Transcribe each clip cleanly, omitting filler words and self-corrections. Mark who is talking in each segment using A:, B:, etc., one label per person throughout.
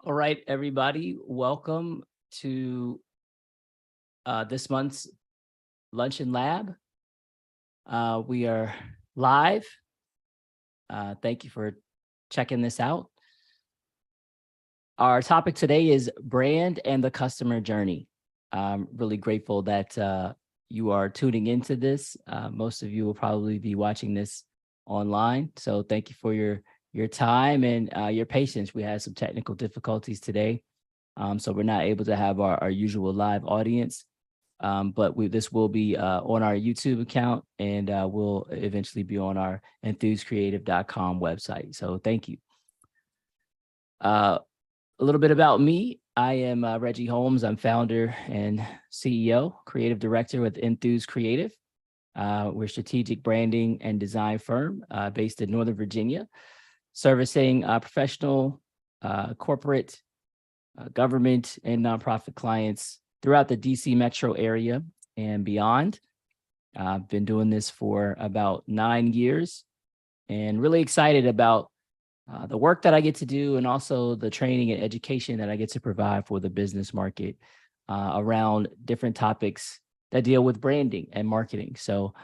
A: All right, everybody, welcome to this month's Lunch and Lab. We are live. Thank you for checking this out. Our topic today is brand and the customer journey. I'm really grateful that you are tuning into this. Most of you will probably be watching this online, so thank you for your time and your patience. We had some technical difficulties today. So we're not able to have our usual live audience. But this will be on our YouTube account and will eventually be on our enthusecreative.com website. So thank you. A little bit about me. I am Reggie Holmes. I'm founder and CEO, creative director with Enthuse Creative. We're a strategic branding and design firm based in Northern Virginia, servicing professional, corporate, government, and nonprofit clients throughout the DC metro area and beyond. I've been doing this for about 9 years and really excited about the work that I get to do and also the training and education that I get to provide for the business market around different topics that deal with branding and marketing. So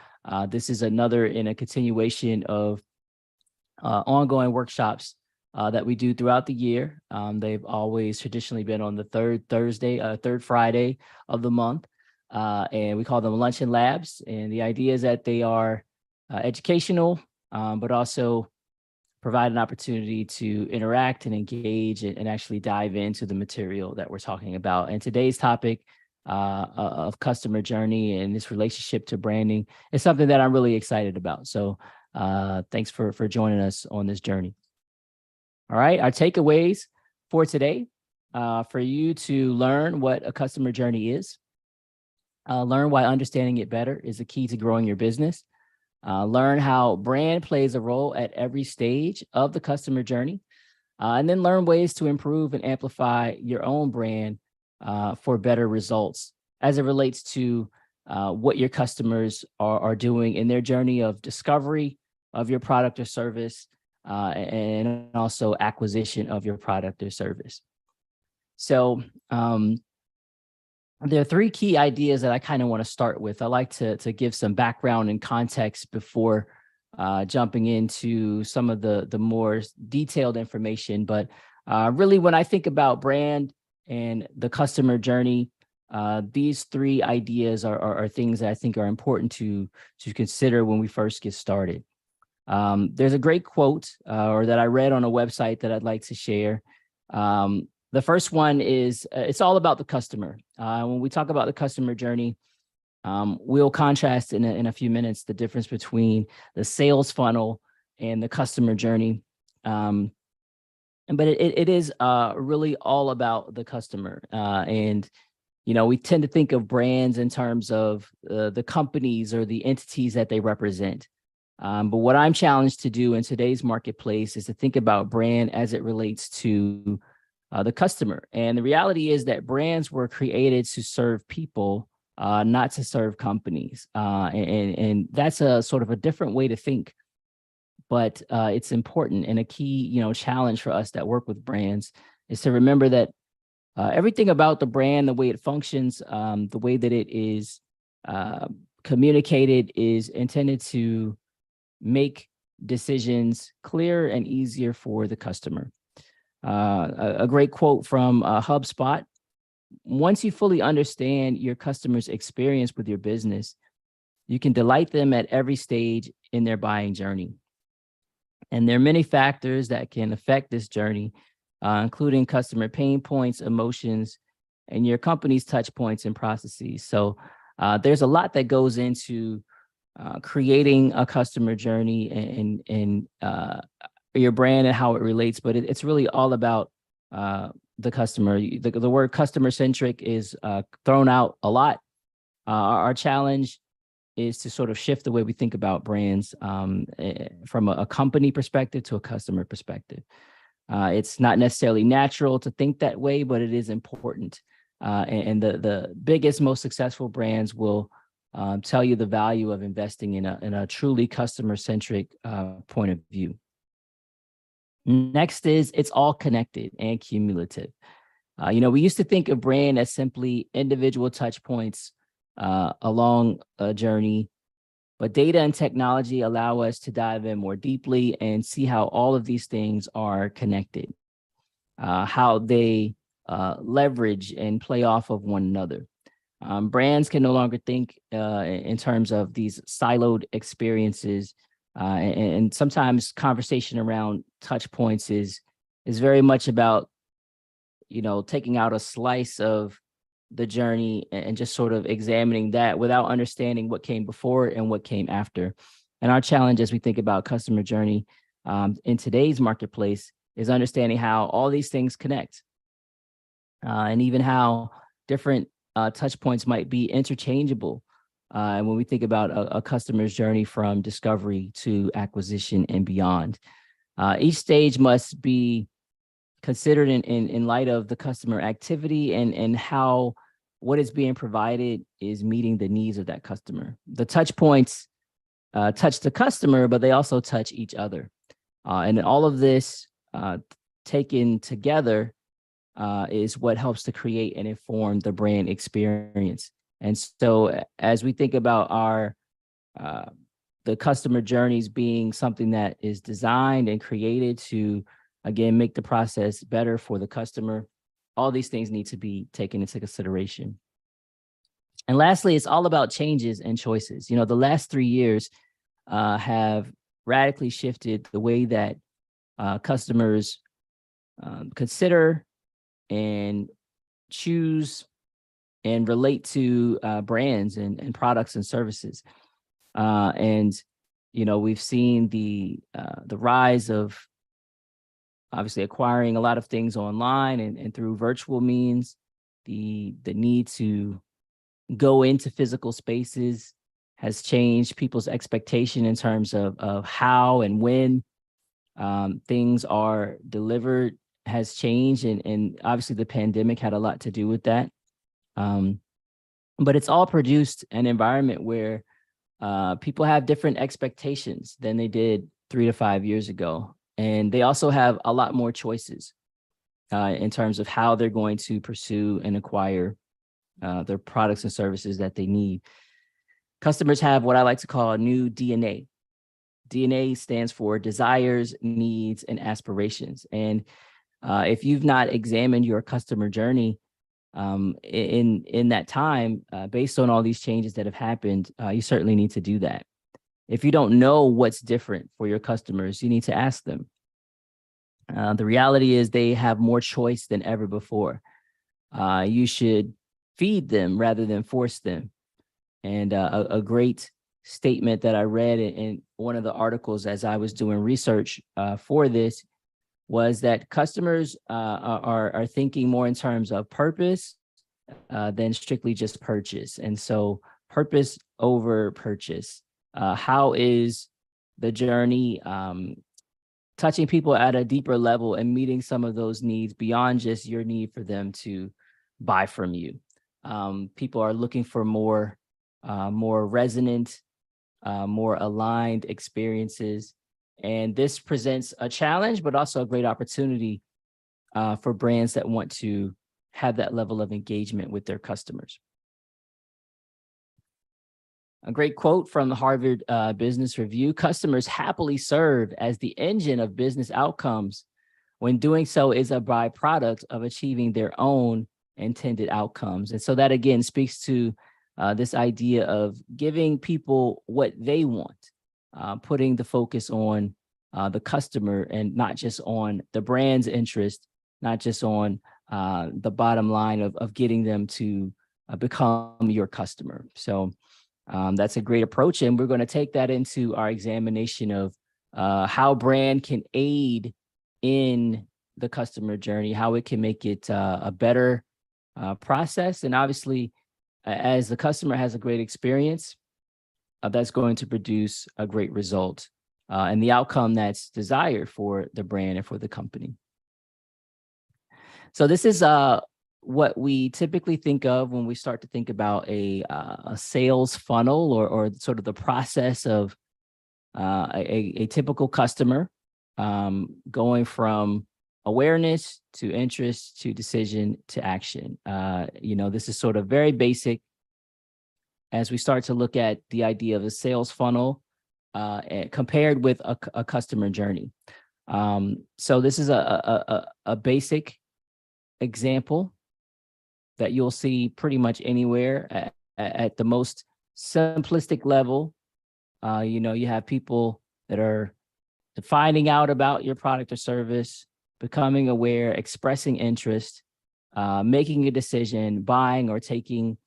A: this is another in a continuation of ongoing workshops that we do throughout the year. They've always traditionally been on the third Friday of the month. And we call them lunch and labs. And the idea is that they are educational, but also provide an opportunity to interact and engage and actually dive into the material that we're talking about. And today's topic of customer journey and this relationship to branding is something that I'm really excited about. So thanks for joining us on this journey. All right, our takeaways for today, for you to learn what a customer journey is, learn why understanding it better is the key to growing your business, learn how brand plays a role at every stage of the customer journey, and then learn ways to improve and amplify your own brand for better results as it relates to what your customers are doing in their journey of discovery of your product or service, and also acquisition of your product or service. So there are three key ideas that I kind of want to start with. I like to give some background and context before jumping into some of the more detailed information. But really, when I think about brand and the customer journey, these three ideas are things that I think are important to consider when we first get started. There's a great quote or that I read on a website that I'd like to share. The first one is, it's all about the customer. When we talk about the customer journey, we'll contrast in a few minutes the difference between the sales funnel and the customer journey. But it is really all about the customer. And we tend to think of brands in terms of the companies or the entities that they represent. But what I'm challenged to do in today's marketplace is to think about brand as it relates to the customer. And the reality is that brands were created to serve people, not to serve companies. And that's a sort of a different way to think, but it's important. And a key, challenge for us that work with brands is to remember that everything about the brand, the way it functions, the way that it is communicated is intended to make decisions clearer and easier for the customer. A great quote from HubSpot: once you fully understand your customer's experience with your business, you can delight them at every stage in their buying journey. And there are many factors that can affect this journey, including customer pain points, emotions, and your company's touch points and processes. So there's a lot that goes into creating a customer journey and your brand and how it relates, but it's really all about the customer. The word customer centric is thrown out a lot. Our challenge is to sort of shift the way we think about brands from a company perspective to a customer perspective. It's not necessarily natural to think that way, but it is important. And the biggest, most successful brands will tell you the value of investing in a truly customer-centric point of view. Next is it's all connected and cumulative. We used to think of brand as simply individual touch points along a journey, but data and technology allow us to dive in more deeply and see how all of these things are connected, how they leverage and play off of one another. Brands can no longer think in terms of these siloed experiences, and sometimes conversation around touch points is very much about taking out a slice of the journey and just sort of examining that without understanding what came before and what came after. And our challenge as we think about customer journey in today's marketplace is understanding how all these things connect, and even how different touch points might be interchangeable. And when we think about a customer's journey from discovery to acquisition and beyond, each stage must be considered in light of the customer activity and how what is being provided is meeting the needs of that customer. The touch points touch the customer, but they also touch each other. And all of this taken together is what helps to create and inform the brand experience. And so as we think about the customer journeys being something that is designed and created to, again, make the process better for the customer, all these things need to be taken into consideration. And lastly, it's all about changes and choices. The last 3 years have radically shifted the way that customers consider and choose and relate to brands and products and services. And we've seen the rise of obviously acquiring a lot of things online and through virtual means. The need to go into physical spaces has changed people's expectation in terms of how and when things are delivered has changed. And obviously the pandemic had a lot to do with that. But it's all produced an environment where people have different expectations than they did 3 to 5 years ago. And they also have a lot more choices in terms of how they're going to pursue and acquire their products and services that they need. Customers have what I like to call a new DNA. DNA stands for desires, needs, and aspirations. And if you've not examined your customer journey in that time, based on all these changes that have happened, you certainly need to do that. If you don't know what's different for your customers, you need to ask them. The reality is they have more choice than ever before. You should feed them rather than force them. And a great statement that I read in one of the articles as I was doing research for this was that customers are thinking more in terms of purpose than strictly just purchase. And so purpose over purchase. How is the journey touching people at a deeper level and meeting some of those needs beyond just your need for them to buy from you? People are looking for more resonant, more aligned experiences. And this presents a challenge, but also a great opportunity for brands that want to have that level of engagement with their customers. A great quote from the Harvard Business Review: customers happily serve as the engine of business outcomes when doing so is a byproduct of achieving their own intended outcomes. And so that again speaks to this idea of giving people what they want, putting the focus on the customer and not just on the brand's interest, not just on the bottom line of getting them to become your customer. So that's a great approach. And we're going to take that into our examination of how brand can aid in the customer journey, how it can make it a better process. And obviously, as the customer has a great experience, that's going to produce a great result and the outcome that's desired for the brand and for the company. So this is what we typically think of when we start to think about a sales funnel or sort of the process of a typical customer. going from awareness to interest to decision to action. This is sort of very basic as we start to look at the idea of a sales funnel compared with a customer journey. So this is a basic example that you'll see pretty much anywhere at the most simplistic level. You have people that are finding out about your product or service, becoming aware, expressing interest, making a decision, buying or taking,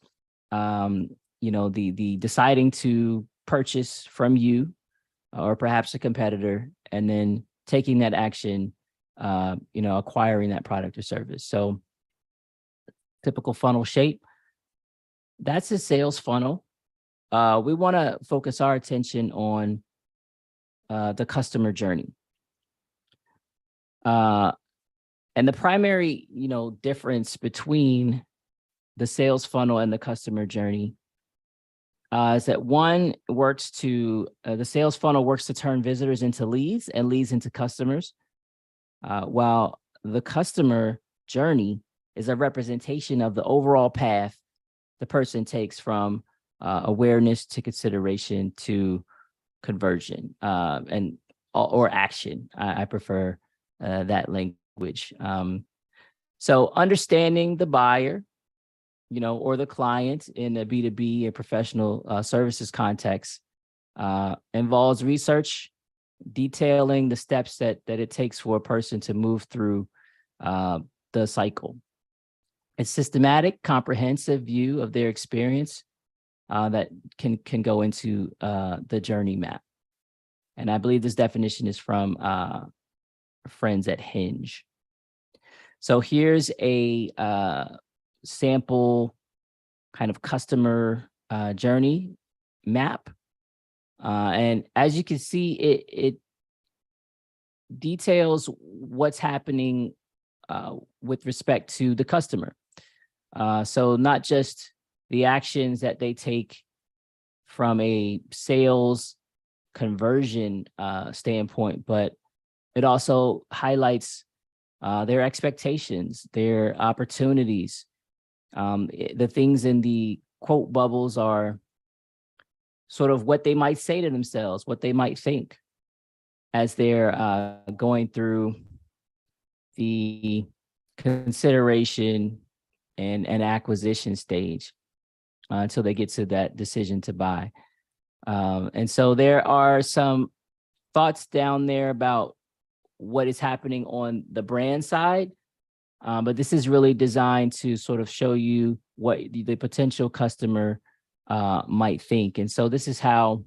A: the deciding to purchase from you or perhaps a competitor, and then taking that action, acquiring that product or service. So typical funnel shape, that's a sales funnel. We want to focus our attention on the customer journey. And the primary, difference between the sales funnel and the customer journey is that the sales funnel works to turn visitors into leads and leads into customers, while the customer journey is a representation of the overall path the person takes from awareness to consideration to conversion or action. I prefer that language. So understanding the buyer, or the client in a B2B and professional services context involves research, detailing the steps that it takes for a person to move through the cycle. A systematic, comprehensive view of their experience that can go into the journey map. And I believe this definition is from friends at Hinge. So here's a sample kind of customer journey map. And as you can see, it details what's happening with respect to the customer. So not just the actions that they take from a sales conversion standpoint, but it also highlights their expectations, their opportunities. The things in the quote bubbles are sort of what they might say to themselves, what they might think as they're going through the consideration and acquisition stage until they get to that decision to buy. And so there are some thoughts down there about what is happening on the brand side, but this is really designed to sort of show you what the potential customer might think. And so this is how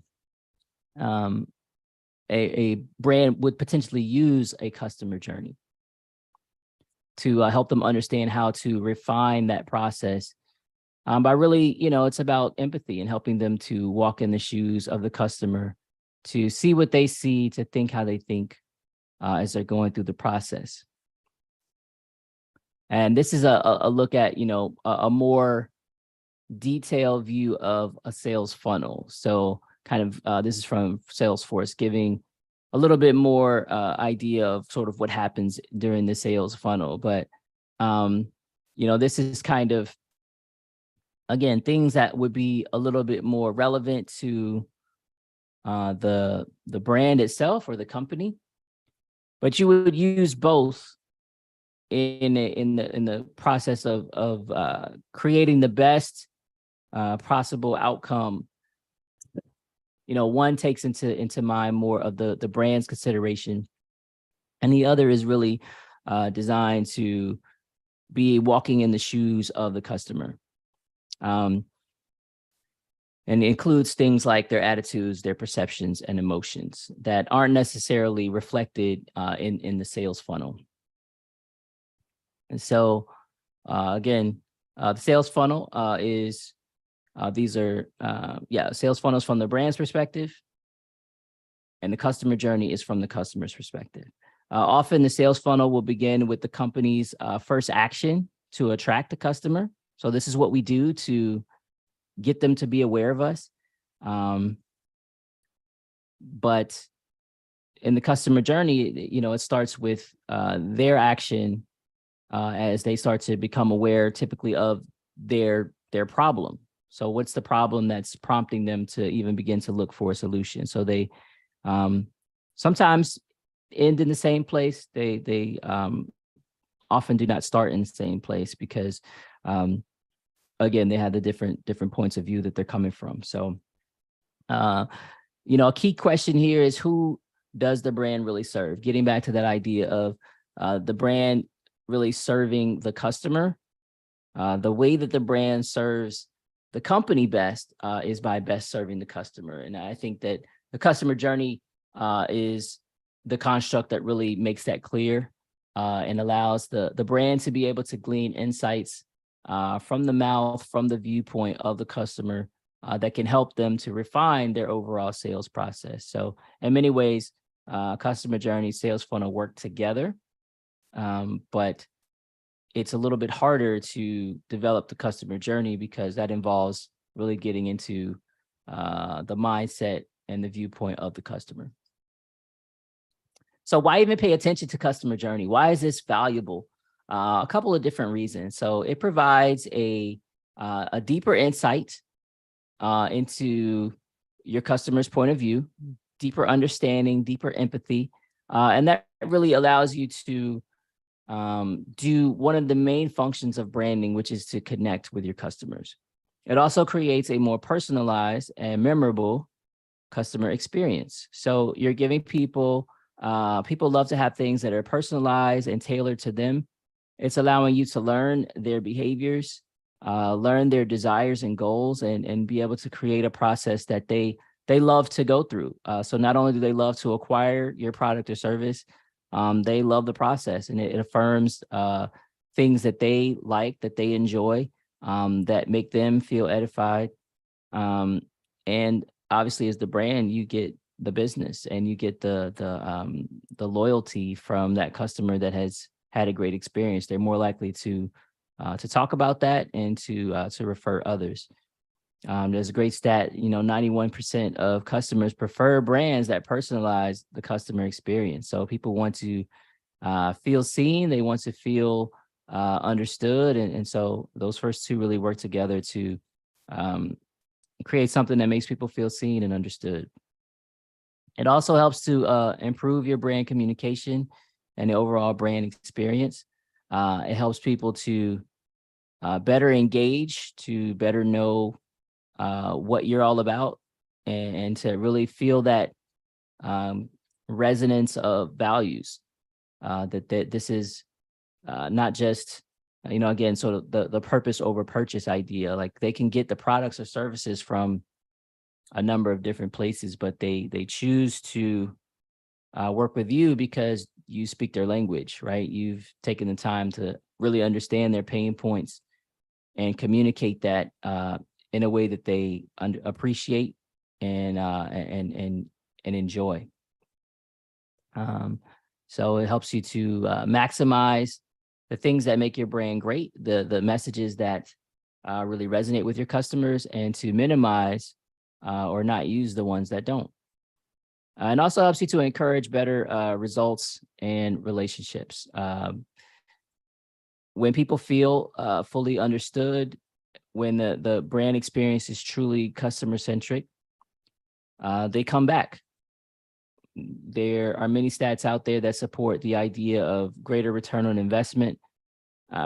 A: a brand would potentially use a customer journey to help them understand how to refine that process. By really, it's about empathy and helping them to walk in the shoes of the customer, to see what they see, to think how they think as they're going through the process. And this is a look at, a more detailed view of a sales funnel. So kind of, this is from Salesforce, giving a little bit more idea of sort of what happens during the sales funnel. But, this is kind of, again, things that would be a little bit more relevant to the brand itself or the company, but you would use both in the process of creating the best possible outcome. One takes into mind more of the brand's consideration, and the other is really designed to be walking in the shoes of the customer. And it includes things like their attitudes, their perceptions, and emotions that aren't necessarily reflected in the sales funnel. And so, again, the sales funnel is, these are, sales funnels from the brand's perspective, and the customer journey is from the customer's perspective. Often the sales funnel will begin with the company's first action to attract the customer. So this is what we do to get them to be aware of us. But in the customer journey, it starts with their action as they start to become aware typically of their problem. So what's the problem that's prompting them to even begin to look for a solution? So they um, sometimes end in the same place. They often do not start in the same place because um, again, they have the different points of view that they're coming from. So uh, a key question here is, who does the brand really serve? Getting back to that idea of the brand really serving the customer. The way that the brand serves the company best is by best serving the customer. And I think that the customer journey is the construct that really makes that clear and allows the brand to be able to glean insights from the mouth, from the viewpoint of the customer that can help them to refine their overall sales process. So in many ways, customer journey, sales funnel work together, but it's a little bit harder to develop the customer journey because that involves really getting into the mindset and the viewpoint of the customer. So why even pay attention to customer journey? Why is this valuable? A couple of different reasons. So it provides a deeper insight into your customer's point of view, deeper understanding, deeper empathy, and that really allows you to do one of the main functions of branding, which is to connect with your customers. It also creates a more personalized and memorable customer experience. So you're giving people love to have things that are personalized and tailored to them. It's allowing you to learn their behaviors, learn their desires and goals, and be able to create a process that they love to go through. So not only do they love to acquire your product or service, they love the process, and it affirms things that they like, that they enjoy, that make them feel edified. And obviously, as the brand, you get the business and you get the loyalty from that customer that has had a great experience. They're more likely to talk about that and to refer others. There's a great stat, 91% of customers prefer brands that personalize the customer experience. So people want to feel seen, they want to feel understood. And so those first two really work together to um, create something that makes people feel seen and understood. It also helps to improve your brand communication and the overall brand experience. It helps people to better engage, to better know what you're all about, and to really feel that resonance of values. That this is not just, again, sort of the purpose over purchase idea. Like, they can get the products or services from a number of different places, but they choose to work with you because you speak their language, right? You've taken the time to really understand their pain points and communicate that in a way that they appreciate and enjoy. So it helps you to maximize the things that make your brand great, the messages that really resonate with your customers, and to minimize or not use the ones that don't. And also helps you to encourage better results and relationships. When people feel fully understood, when the brand experience is truly customer centric, they come back. There are many stats out there that support the idea of greater return on investment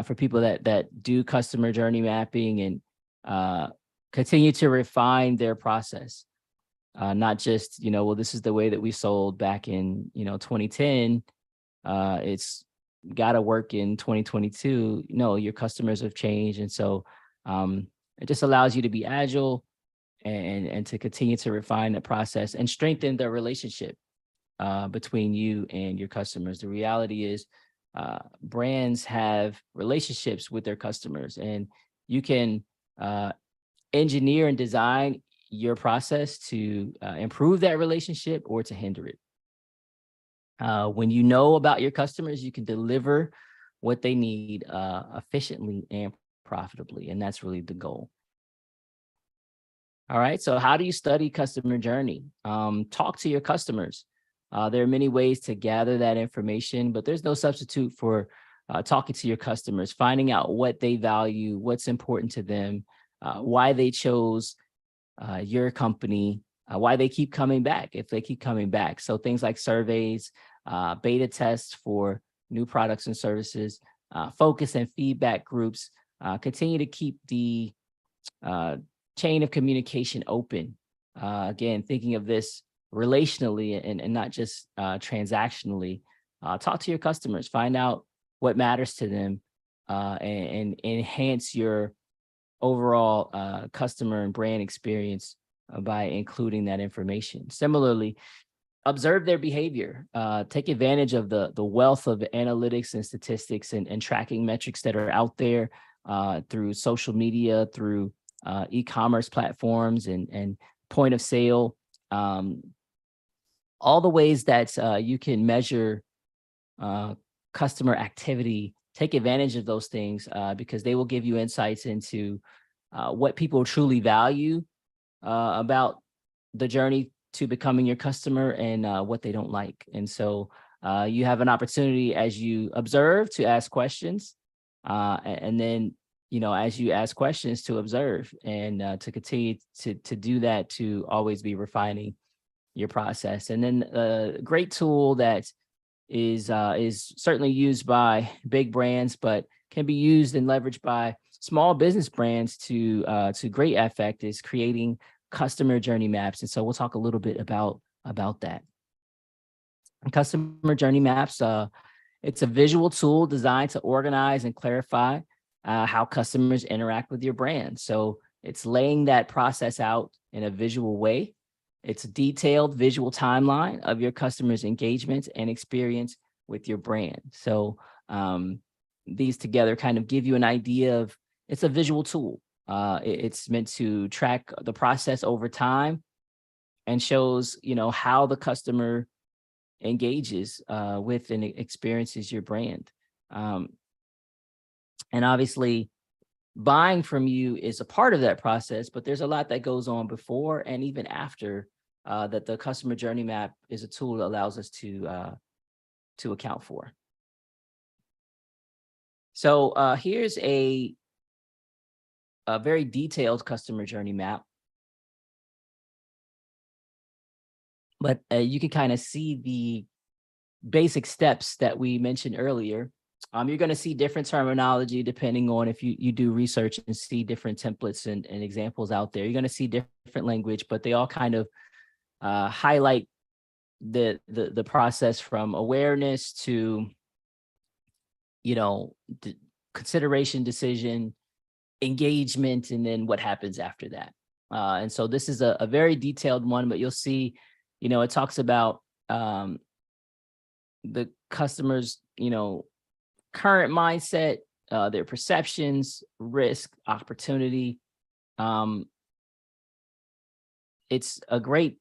A: for people that do customer journey mapping and continue to refine their process. Not just, well, this is the way that we sold back in 2010. It's got to work in 2022. No, your customers have changed, and so it just allows you to be agile and to continue to refine the process and strengthen the relationship between you and your customers. The reality is, brands have relationships with their customers, and you can engineer and design your process to improve that relationship or to hinder it. When you know about your customers, you can deliver what they need efficiently and profitably, and that's really the goal. All right, so how do you study customer journey? Talk to your customers. There are many ways to gather that information, but there's no substitute for talking to your customers, finding out what they value, what's important to them, why they chose your company, why they keep coming back, if they keep coming back. So things like surveys, beta tests for new products and services, focus and feedback groups, continue to keep the uh, chain of communication open. Again, thinking of this relationally and not just transactionally. Talk to your customers, find out what matters to them, and enhance your overall customer and brand experience by including that information. Similarly, observe their behavior. Take advantage of the wealth of analytics and statistics and tracking metrics that are out there through social media, through e-commerce platforms and point of sale. Um, all the ways that you can measure uh, customer activity. Take advantage of those things because they will give you insights into what people truly value about the journey to becoming your customer and what they don't like. And so you have an opportunity as you observe to ask questions, and then as you ask questions to observe and to continue to do that, to always be refining your process. And then a great tool that is certainly used by big brands, but can be used and leveraged by small business brands to great effect, is creating customer journey maps. And so we'll talk a little bit about that. Customer journey maps, it's a visual tool designed to organize and clarify how customers interact with your brand. So it's laying that process out in a visual way. It's a detailed visual timeline of your customers' engagement and experience with your brand. So these together kind of give you an idea of, it's a visual tool. It's meant to track the process over time and shows, how the customer engages with and experiences your brand. And obviously, buying from you is a part of that process, but there's a lot that goes on before and even after that the customer journey map is a tool that allows us to account for. So here's a very detailed customer journey map, but you can kind of see the basic steps that we mentioned earlier. You're going to see different terminology depending on if you do research and see different templates and examples out there. You're going to see different language, but they all kind of highlight the process from awareness to consideration, decision, engagement, and then what happens after that. And so this is a very detailed one, but you'll see, it talks about the customer's, current mindset, their perceptions, risk, opportunity. It's a great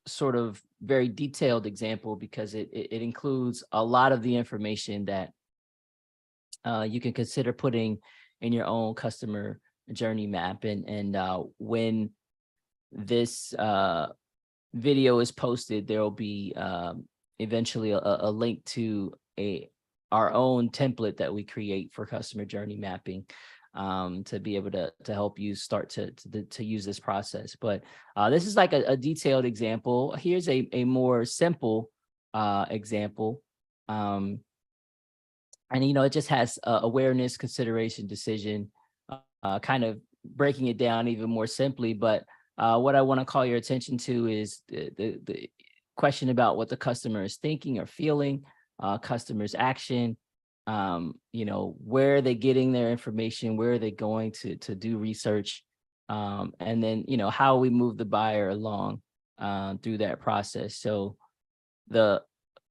A: sort of very detailed example because it includes a lot of the information that you can consider putting in your own customer journey map. And when this video is posted, there will be eventually a link to our own template that we create for customer journey mapping to be able to help you start to use this process. But this is like a detailed example. Here's a more simple example. And, it just has awareness, consideration, decision, kind of breaking it down even more simply. But what I want to call your attention to is the question about what the customer is thinking or feeling, customer's action, where are they getting their information, where are they going to do research, and then, how we move the buyer along through that process. So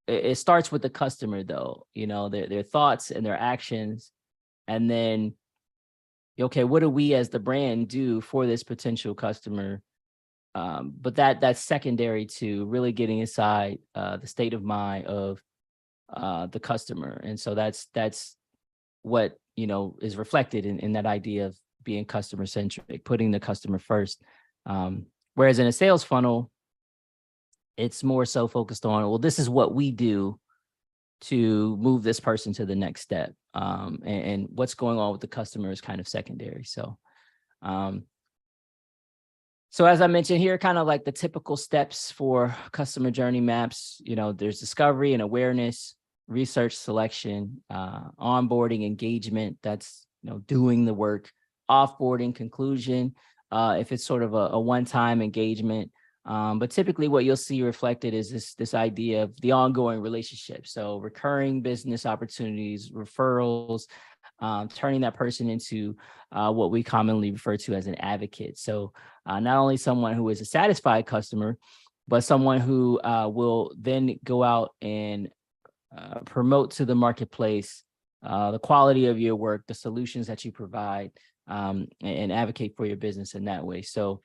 A: it starts with the customer though, their thoughts and their actions, and then, okay, what do we as the brand do for this potential customer? But that's secondary to really getting inside the state of mind of the customer. And so that's what, is reflected in that idea of being customer centric, putting the customer first. Whereas in a sales funnel, It's more so focused on, well, this is what we do to move this person to the next step. And what's going on with the customer is kind of secondary. Um, so as I mentioned here, kind of like the typical steps for customer journey maps, there's discovery and awareness, research, selection, onboarding, engagement. That's, doing the work, offboarding, conclusion. If it's sort of a one-time engagement, but typically what you'll see reflected is this idea of the ongoing relationship. So recurring business opportunities, referrals, turning that person into what we commonly refer to as an advocate. So not only someone who is a satisfied customer, but someone who will then go out and promote to the marketplace the quality of your work, the solutions that you provide, and advocate for your business in that way. So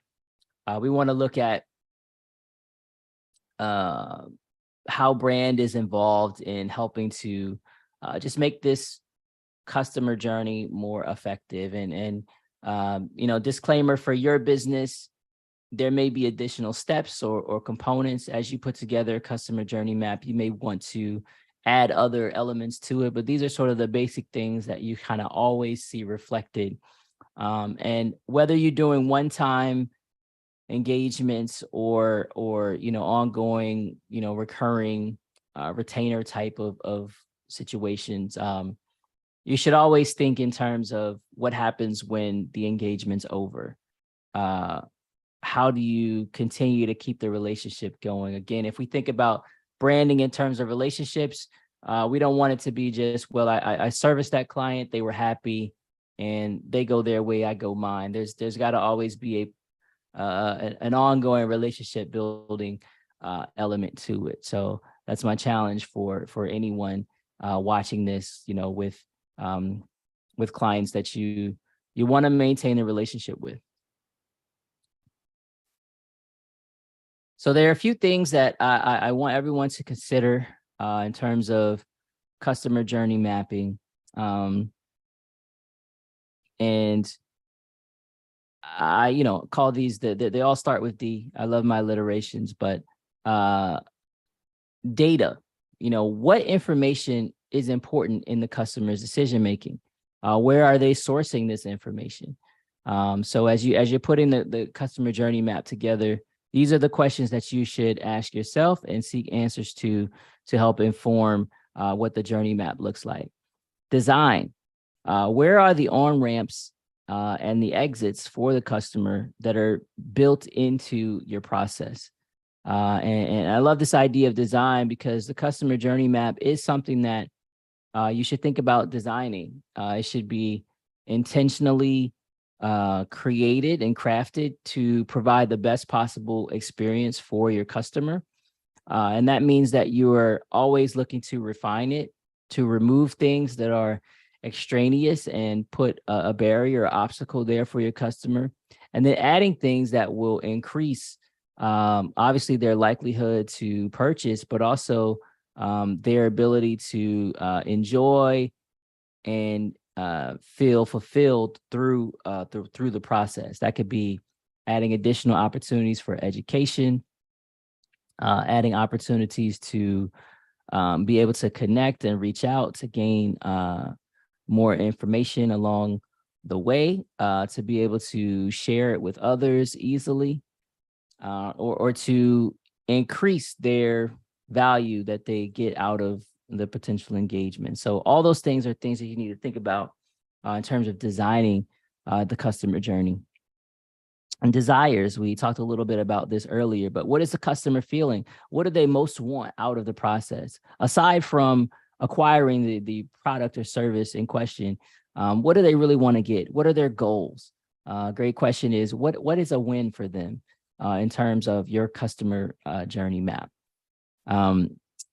A: we want to look at how brand is involved in helping to just make this customer journey more effective. And disclaimer for your business, there may be additional steps or components as you put together a customer journey map. You may want to add other elements to it, but these are sort of the basic things that you kind of always see reflected. And whether you're doing one-time engagements or ongoing, recurring retainer type of situations, you should always think in terms of what happens when the engagement's over. How do you continue to keep the relationship going? Again, if we think about branding in terms of relationships, we don't want it to be just, well, I serviced that client, they were happy, and they go their way, I go mine. There's got to always be an ongoing relationship building element to it. So that's my challenge for anyone watching this, with clients that you want to maintain a relationship with. So there are a few things that I want everyone to consider in terms of customer journey mapping. And I, call these, they all start with D. I love my alliterations, but data, what information is important in the customer's decision-making? Where are they sourcing this information? So as you're putting the customer journey map together, these are the questions that you should ask yourself and seek answers to help inform what the journey map looks like. Design, where are the on-ramps and the exits for the customer that are built into your process? And I love this idea of design because the customer journey map is something that you should think about designing. It should be intentionally created and crafted to provide the best possible experience for your customer. And that means that you are always looking to refine it, to remove things that are extraneous and put a barrier or obstacle there for your customer. And then adding things that will increase, obviously, their likelihood to purchase, but also their ability to enjoy and feel fulfilled through the process. That could be adding additional opportunities for education, adding opportunities to be able to connect and reach out to gain more information along the way, to be able to share it with others easily, or to increase their value that they get out of the potential engagement. So all those things are things that you need to think about in terms of designing the customer journey. And desires, we talked a little bit about this earlier, but what is the customer feeling? What do they most want out of the process? Aside from acquiring the product or service in question, what do they really want to get? What are their goals? Great question is, what is a win for them in terms of your customer journey map?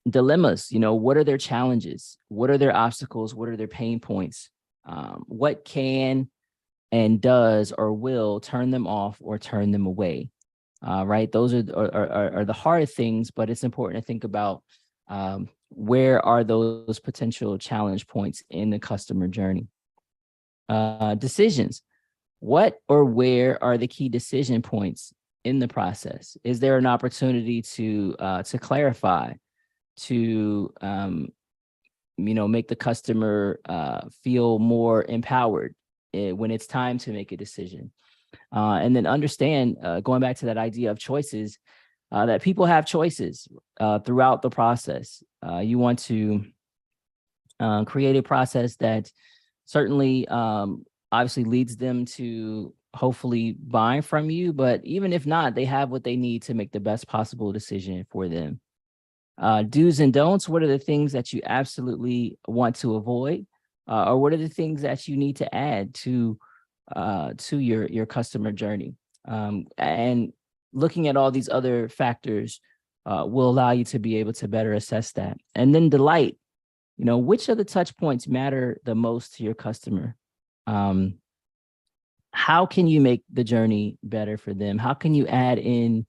A: Dilemmas, what are their challenges? What are their obstacles? What are their pain points? What can and does or will turn them off or turn them away? Right? Those are the hard things, but it's important to think about where are those potential challenge points in the customer journey. Decisions. What or where are the key decision points in the process? Is there an opportunity to clarify, to make the customer feel more empowered when it's time to make a decision? And then understand, going back to that idea of choices, that people have choices throughout the process. You want to create a process that certainly obviously leads them to hopefully buying from you, but even if not, they have what they need to make the best possible decision for them. Do's and don'ts, what are the things that you absolutely want to avoid? Or what are the things that you need to add to your customer journey? And looking at all these other factors will allow you to be able to better assess that. And then delight, which of the touch points matter the most to your customer? How can you make the journey better for them? How can you add in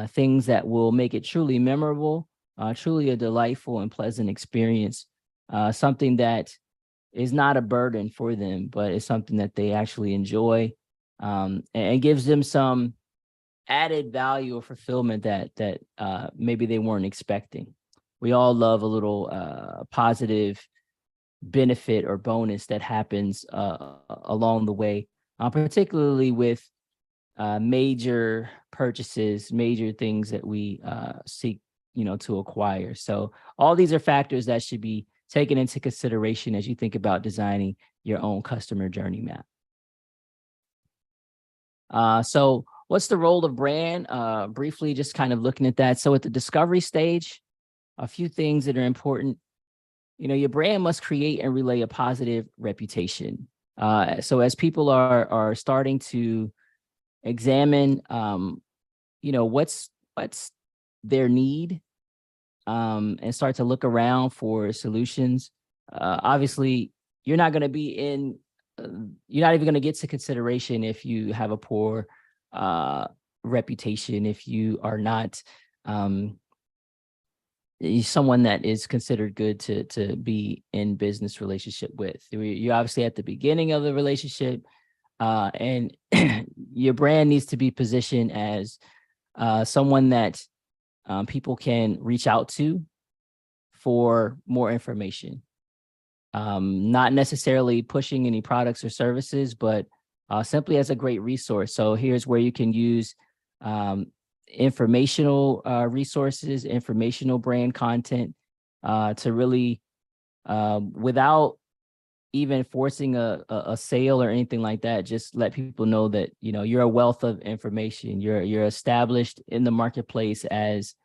A: things that will make it truly memorable, truly a delightful and pleasant experience, something that is not a burden for them, but it's something that they actually enjoy, and gives them some added value or fulfillment that maybe they weren't expecting. We all love a little positive benefit or bonus that happens along the way, particularly with major purchases, major things that we seek, to acquire. So all these are factors that should be taken into consideration as you think about designing your own customer journey map. So what's the role of brand? Briefly, just kind of looking at that. So at the discovery stage, a few things that are important. Your brand must create and relay a positive reputation. So as people are starting to examine, what's their need, and start to look around for solutions. Obviously, you're not going to be in. You're not even going to get to consideration if you have a poor reputation. If you are not someone that is considered good to be in business relationship with. You're obviously at the beginning of the relationship, and your brand needs to be positioned as someone that people can reach out to for more information. Not necessarily pushing any products or services, but simply as a great resource. So here's where you can use informational resources, informational brand content to really, without even forcing a sale or anything like that, just let people know that you're a wealth of information. You're established in the marketplace as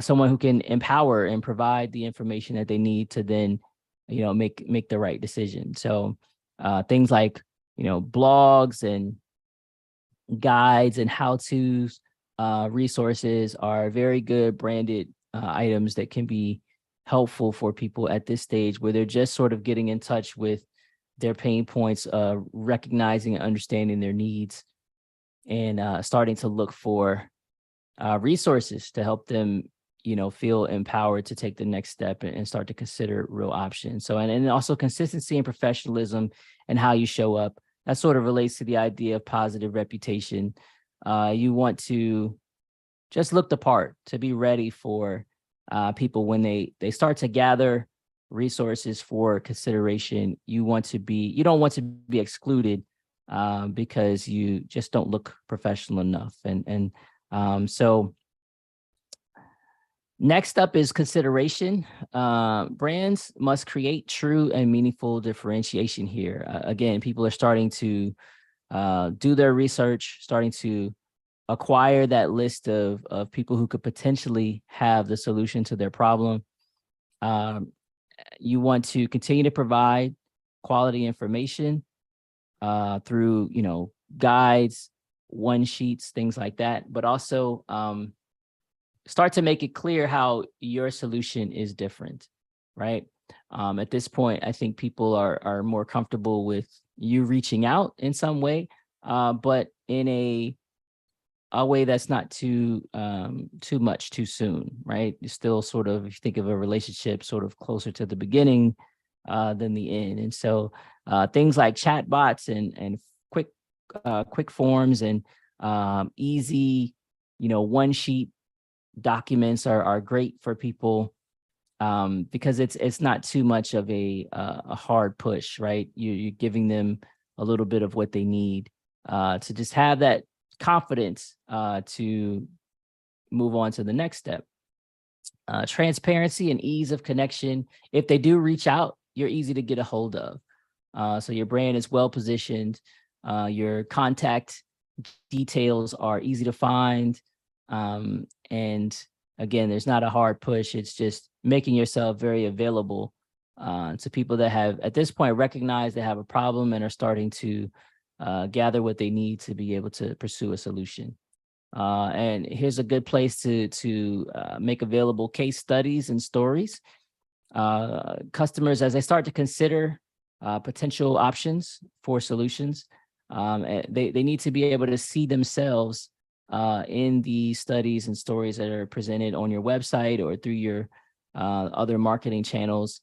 A: someone who can empower and provide the information that they need to then make the right decision. So things like blogs and guides and how-tos, resources are very good branded items that can be helpful for people at this stage where they're just sort of getting in touch with their pain points, recognizing and understanding their needs, and starting to look for resources to help them feel empowered to take the next step and start to consider real options. So and also consistency and professionalism and how you show up, that sort of relates to the idea of positive reputation. You want to just look the part, to be ready for people when they start to gather resources for consideration. You don't want to be excluded because you just don't look professional enough. So next up is consideration. Brands must create true and meaningful differentiation here. Again, people are starting to do their research, starting to acquire that list of people who could potentially have the solution to their problem. You want to continue to provide quality information through, guides, one sheets, things like that, but also start to make it clear how your solution is different, right? At this point, I think people are more comfortable with you reaching out in some way, but in a way that's not too much too soon, right? You still sort of, if you think of a relationship, sort of closer to the beginning than the end. And so things like chat bots and quick quick forms and easy, one sheet documents are great for people, because it's not too much of a hard push, right? You're giving them a little bit of what they need to just have that confidence to move on to the next step. Transparency and ease of connection. If they do reach out, you're easy to get a hold of. So your brand is well positioned. Your contact details are easy to find. And again, there's not a hard push. It's just making yourself very available to people that have, at this point, recognized they have a problem and are starting to gather what they need to be able to pursue a solution. And here's a good place to make available case studies and stories. Customers, as they start to consider potential options for solutions, they need to be able to see themselves in the studies and stories that are presented on your website or through your other marketing channels.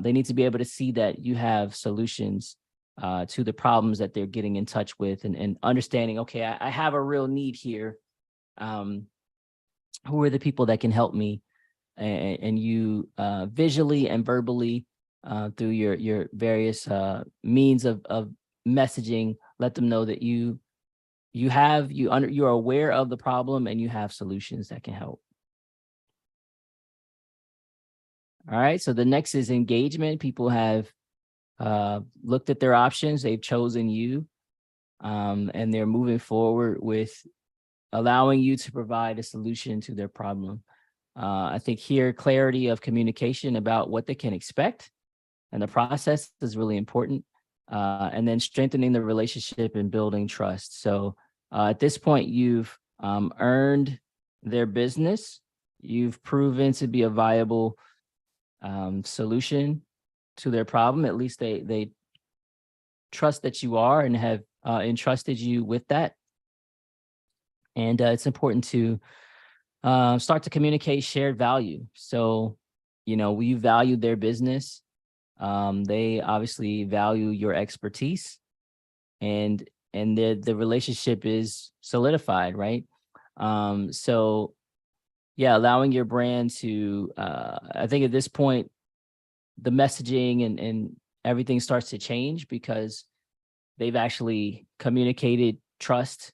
A: They need to be able to see that you have solutions to the problems that they're getting in touch with, and understanding, okay, I have a real need here. Who are the people that can help me? And you visually and verbally through your various means of messaging, let them know that you're aware of the problem and you have solutions that can help. All right. So the next is engagement. People have looked at their options. They've chosen you, and they're moving forward with allowing you to provide a solution to their problem. I think here, clarity of communication about what they can expect and the process is really important. And then strengthening the relationship and building trust. So at this point, you've earned their business. You've proven to be a viable solution to their problem. At least they trust that you are and have entrusted you with that. And it's important to start to communicate shared value. So, we value their business. They obviously value your expertise, and the relationship is solidified, right? So yeah, allowing your brand to, I think at this point, the messaging and everything starts to change because they've actually communicated trust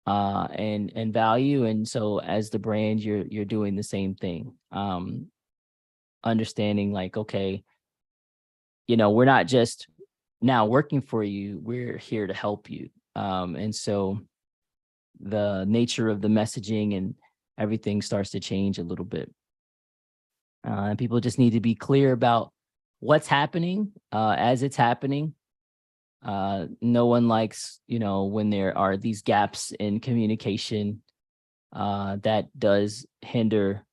A: and value. And so as the brand, you're doing the same thing. Understanding like, okay, we're not just now working for you, we're here to help you. And so the nature of the messaging and everything starts to change a little bit. And people just need to be clear about what's happening as it's happening. No one likes, when there are these gaps in communication that does hinder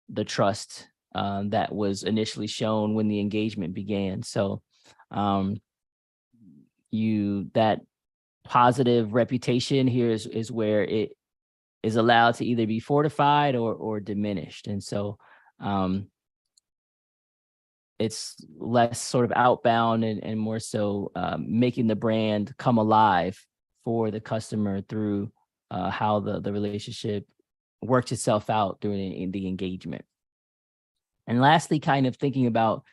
A: the trust that was initially shown when the engagement began. So that positive reputation here is where it is allowed to either be fortified or diminished. And so it's less sort of outbound and more so making the brand come alive for the customer through how the relationship works itself out during the engagement. And lastly, kind of thinking about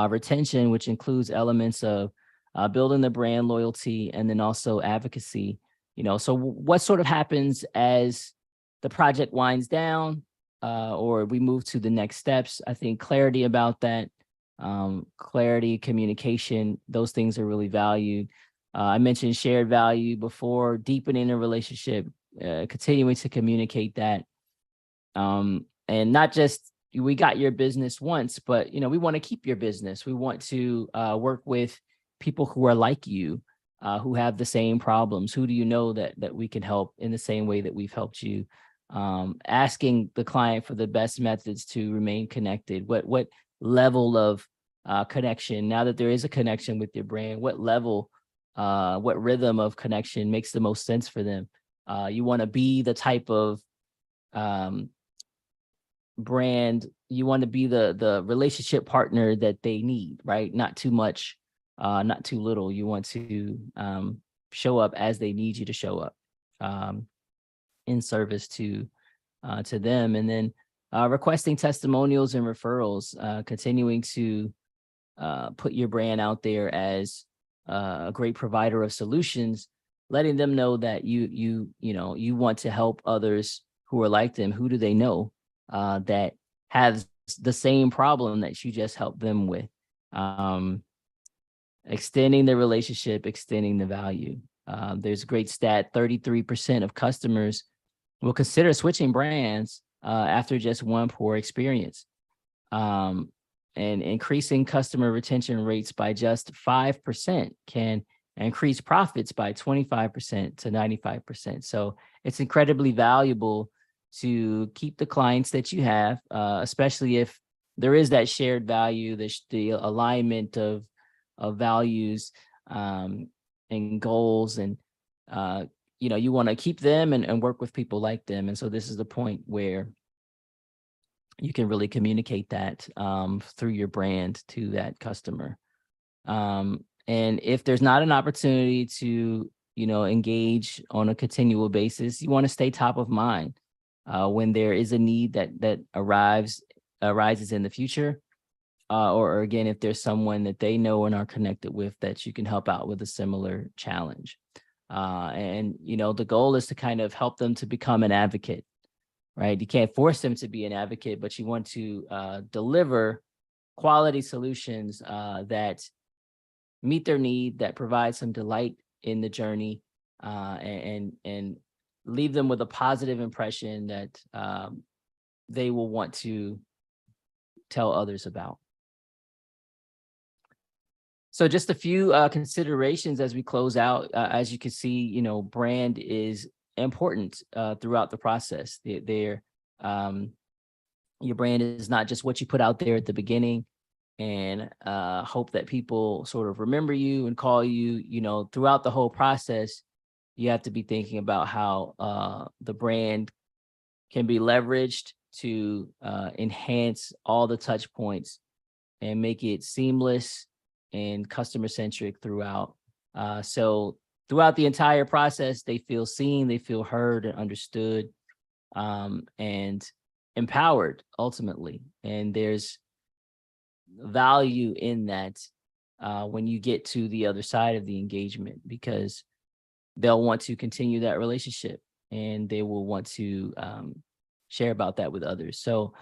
A: retention, which includes elements of building the brand loyalty and then also advocacy. So what sort of happens as the project winds down or we move to the next steps? I think clarity about that, clarity, communication, those things are really valued. I mentioned shared value before, deepening a relationship, continuing to communicate that. And not just we got your business once, but we want to keep your business. We want to work with people who are like you, who have the same problems. Who do you know that we can help in the same way that we've helped you? Asking the client for the best methods to remain connected. What level of connection, now that there is a connection with your brand, what level, what rhythm of connection makes the most sense for them? You want to be the type of brand, you want to be the relationship partner that they need, right? Not too much, not too little. You want to show up as they need you to show up, in service to them. And then requesting testimonials and referrals, continuing to put your brand out there as a great provider of solutions, letting them know that you want to help others who are like them. Who do they know that has the same problem that you just helped them with? Extending the relationship, extending the value. There's a great stat: 33% of customers will consider switching brands after just one poor experience. And increasing customer retention rates by just 5% can increase profits by 25% to 95%. So it's incredibly valuable to keep the clients that you have, especially if there is that shared value, the alignment of values and goals, and you want to keep them and work with people like them. And so this is the point where you can really communicate that through your brand to that customer. And if there's not an opportunity to, engage on a continual basis, you want to stay top of mind when there is a need that arises in the future. Or again, if there's someone that they know and are connected with that you can help out with a similar challenge. And the goal is to kind of help them to become an advocate. Right? You can't force them to be an advocate, but you want to deliver quality solutions that meet their need, that provide some delight in the journey, and leave them with a positive impression that they will want to tell others about. So just a few considerations as we close out. As you can see, brand is important throughout the process. Your brand is not just what you put out there at the beginning and hope that people sort of remember you and call you. Throughout the whole process, you have to be thinking about how the brand can be leveraged to enhance all the touch points and make it seamless and customer centric throughout. So throughout the entire process, they feel seen, they feel heard and understood, and empowered ultimately. And there's value in that when you get to the other side of the engagement, because they'll want to continue that relationship and they will want to share about that with others. So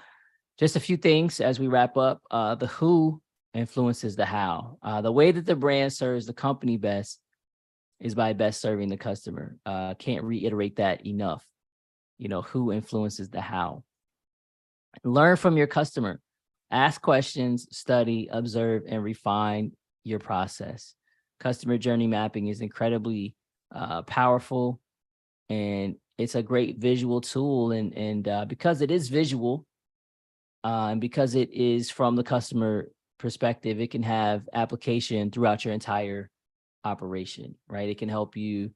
A: just a few things as we wrap up. The who influences the how. The way that the brand serves the company best is by best serving the customer. Can't reiterate that enough. Who influences the how. Learn from your customer. Ask questions, study, observe, and refine your process. Customer journey mapping is incredibly powerful, and it's a great visual tool. And because it is visual, and because it is from the customer perspective, it can have application throughout your entire operation, right? It can help you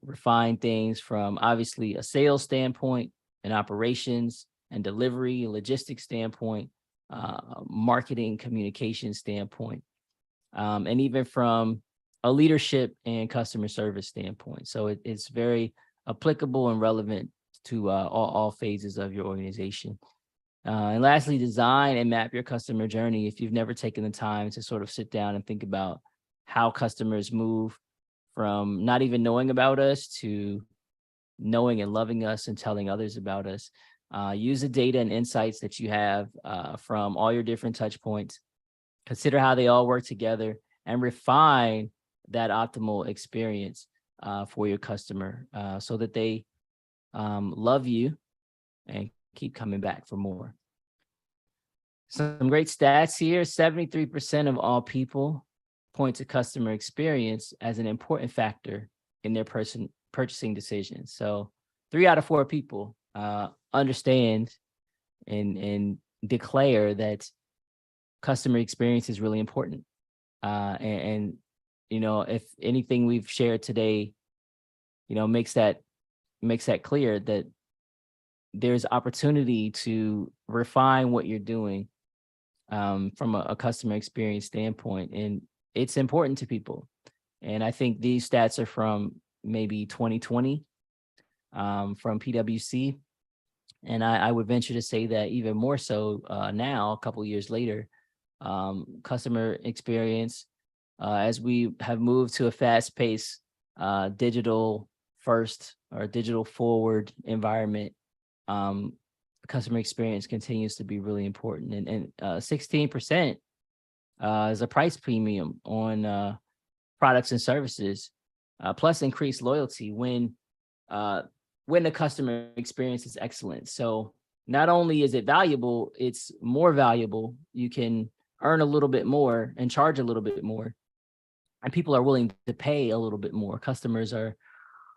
A: refine things from obviously a sales standpoint, and operations and delivery and logistics standpoint, marketing communication standpoint, and even from a leadership and customer service standpoint. So it's very applicable and relevant to all phases of your organization. And lastly, design and map your customer journey. If you've never taken the time to sort of sit down and think about how customers move from not even knowing about us to knowing and loving us and telling others about us, use the data and insights that you have from all your different touch points. Consider how they all work together and refine that optimal experience for your customer so that they love you and keep coming back for more. Some great stats here. 73% of all people point to customer experience as an important factor in their purchasing decisions. So 3 out of 4 people understand and declare that customer experience is really important. And if anything we've shared today, makes that clear, that there's opportunity to refine what you're doing from a customer experience standpoint. And it's important to people. And I think these stats are from maybe 2020 from PwC. And I would venture to say that even more so now, a couple years later, customer experience, as we have moved to a fast paced digital first or digital forward environment, um, customer experience continues to be really important. And 16% is a price premium on products and services, plus increased loyalty uh, when the customer experience is excellent. So not only is it valuable, it's more valuable. You can earn a little bit more and charge a little bit more, and people are willing to pay a little bit more. Customers are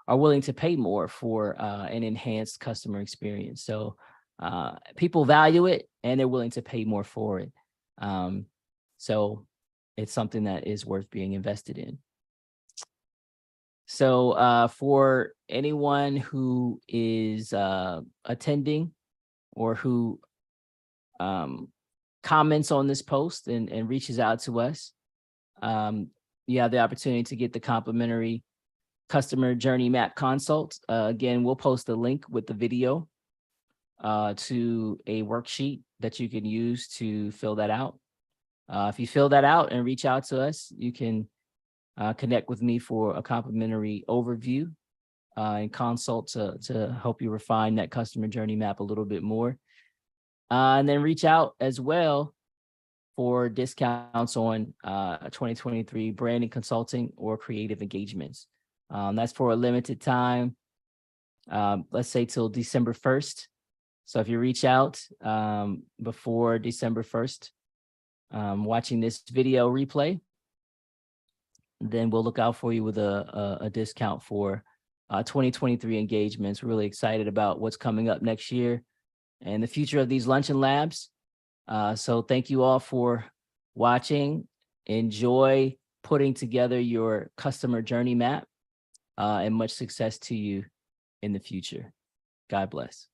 A: willing to pay more for an enhanced customer experience. So people value it, and they're willing to pay more for it. Um, so it's something that is worth being invested in. So for anyone who is attending or who comments on this post and reaches out to us, you have the opportunity to get the complimentary customer journey map consult. Again, we'll post a link with the video to a worksheet that you can use to fill that out. If you fill that out and reach out to us, you can connect with me for a complimentary overview and consult to help you refine that customer journey map a little bit more. And then reach out as well for discounts on 2023 branding consulting or creative engagements. That's for a limited time, let's say till December 1st. So if you reach out before December 1st, watching this video replay, then we'll look out for you with a discount for 2023 engagements. Really excited about what's coming up next year and the future of these luncheon labs. So thank you all for watching. Enjoy putting together your customer journey map, and much success to you in the future. God bless.